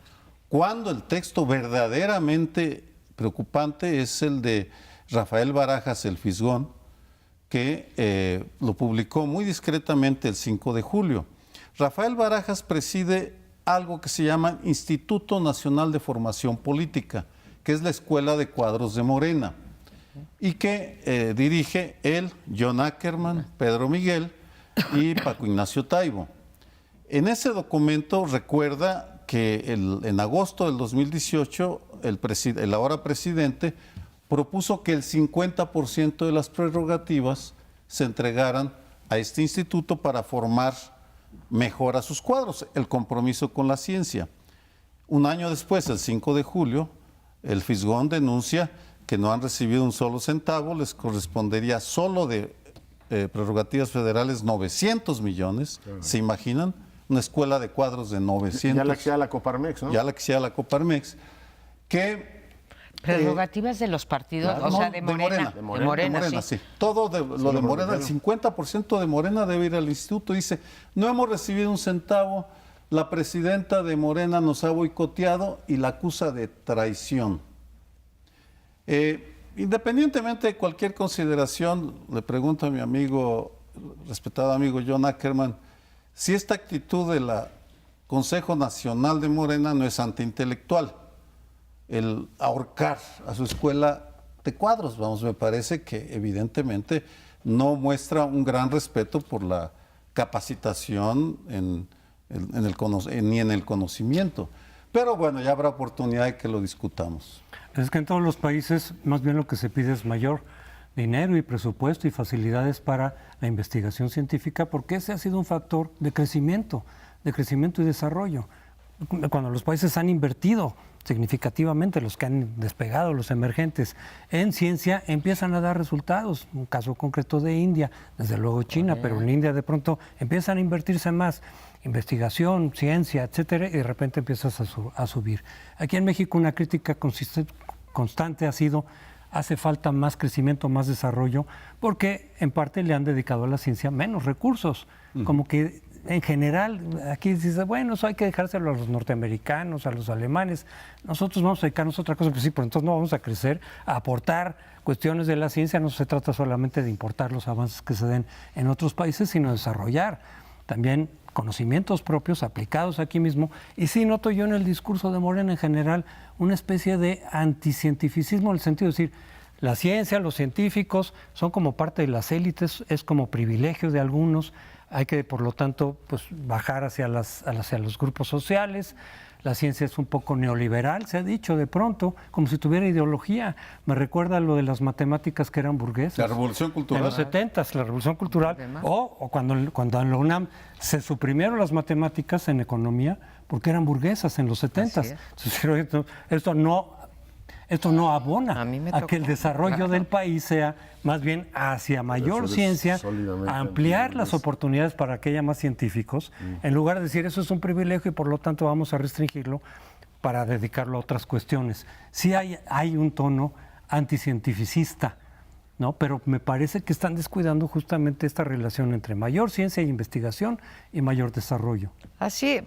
cuando el texto verdaderamente preocupante es el de Rafael Barajas, el Fisgón, que lo publicó muy discretamente el 5 de julio. Rafael Barajas preside algo que se llama Instituto Nacional de Formación Política, que es la escuela de cuadros de Morena, y que dirige él, John Ackerman, Pedro Miguel y Paco Ignacio Taibo. En ese documento recuerda que en agosto del 2018 el ahora presidente propuso que el 50% de las prerrogativas se entregaran a este instituto para formar mejor a sus cuadros, el compromiso con la ciencia. Un año después, el 5 de julio, el Fisgón denuncia que no han recibido un solo centavo, les correspondería solo de prerrogativas federales 900 millones, claro. ¿Se imaginan? Una escuela de cuadros de 900. Ya la que sea la Coparmex, ¿no? Ya la que sea la Coparmex. Que prerrogativas de los partidos, claro, o sea, de Morena. De Morena, sí. Todo lo de Morena, el 50% de Morena debe ir al instituto. Dice, no hemos recibido un centavo, la presidenta de Morena nos ha boicoteado y la acusa de traición. Independientemente de cualquier consideración, le pregunto a mi amigo, respetado amigo John Ackerman, si esta actitud del Consejo Nacional de Morena no es antiintelectual. El ahorcar a su escuela de cuadros, vamos, me parece que evidentemente no muestra un gran respeto por la capacitación ni en el conocimiento. Pero bueno, ya habrá oportunidad de que lo discutamos. Es que en todos los países más bien lo que se pide es mayor dinero y presupuesto y facilidades para la investigación científica, porque ese ha sido un factor de crecimiento y desarrollo. Cuando los países han invertido significativamente, los que han despegado, los emergentes, en ciencia, empiezan a dar resultados. Un caso concreto de India, desde luego China, pero en India de pronto empiezan a invertirse más. Investigación, ciencia, etcétera, y de repente empiezas a subir. Aquí en México una crítica constante ha sido, hace falta más crecimiento, más desarrollo, porque en parte le han dedicado a la ciencia menos recursos. Como que en general, aquí se dice, bueno, eso hay que dejárselo a los norteamericanos, a los alemanes. Nosotros vamos a dedicarnos a otra cosa, pues sí, pero entonces no vamos a crecer, a aportar cuestiones de la ciencia. No se trata solamente de importar los avances que se den en otros países, sino desarrollar también conocimientos propios aplicados aquí mismo. Y sí noto yo en el discurso de Morena en general una especie de anticientificismo, en el sentido de decir, la ciencia, los científicos son como parte de las élites, es como privilegio de algunos. hay que, por lo tanto, pues bajar hacia los grupos sociales. La ciencia es un poco neoliberal, se ha dicho de pronto, como si tuviera ideología. Me recuerda lo de las matemáticas que eran burguesas. La Revolución Cultural. En los 70s, la Revolución Cultural. O cuando en la UNAM se suprimieron las matemáticas en economía porque eran burguesas en los 70s. Entonces, esto no abona a que el desarrollo del país sea más bien hacia mayor ciencia, a ampliar las oportunidades para que haya más científicos, en lugar de decir eso es un privilegio y por lo tanto vamos a restringirlo para dedicarlo a otras cuestiones. Sí hay un tono anticientificista, ¿no? Pero me parece que están descuidando justamente esta relación entre mayor ciencia e investigación y mayor desarrollo. Así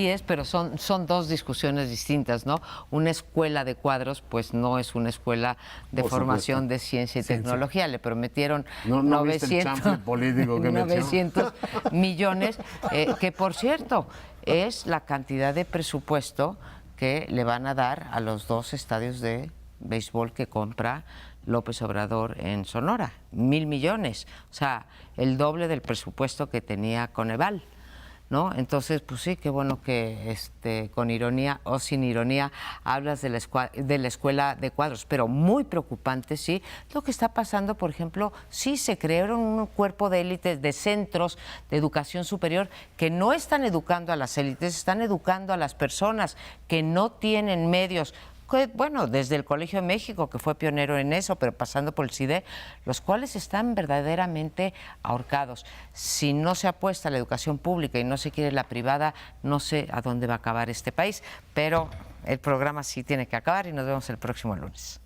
es, pero son dos discusiones distintas, ¿no? Una escuela de cuadros, pues no es una escuela de formación de ciencia y tecnología. Le prometieron no 900, político que 900 millones, que por cierto, es la cantidad de presupuesto que le van a dar a los 2 estadios de béisbol que compra López Obrador en Sonora, 1,000 millones, o sea, el doble del presupuesto que tenía Coneval, ¿no? Entonces, pues sí, qué bueno que con ironía o sin ironía hablas de la escuela de cuadros, pero muy preocupante, sí, lo que está pasando, por ejemplo, sí se crearon un cuerpo de élites, de centros de educación superior que no están educando a las élites, están educando a las personas que no tienen medios. Bueno, desde el Colegio de México, que fue pionero en eso, pero pasando por el CIDE, los cuales están verdaderamente ahorcados. Si no se apuesta a la educación pública y no se quiere la privada, no sé a dónde va a acabar este país, pero el programa sí tiene que acabar y nos vemos el próximo lunes.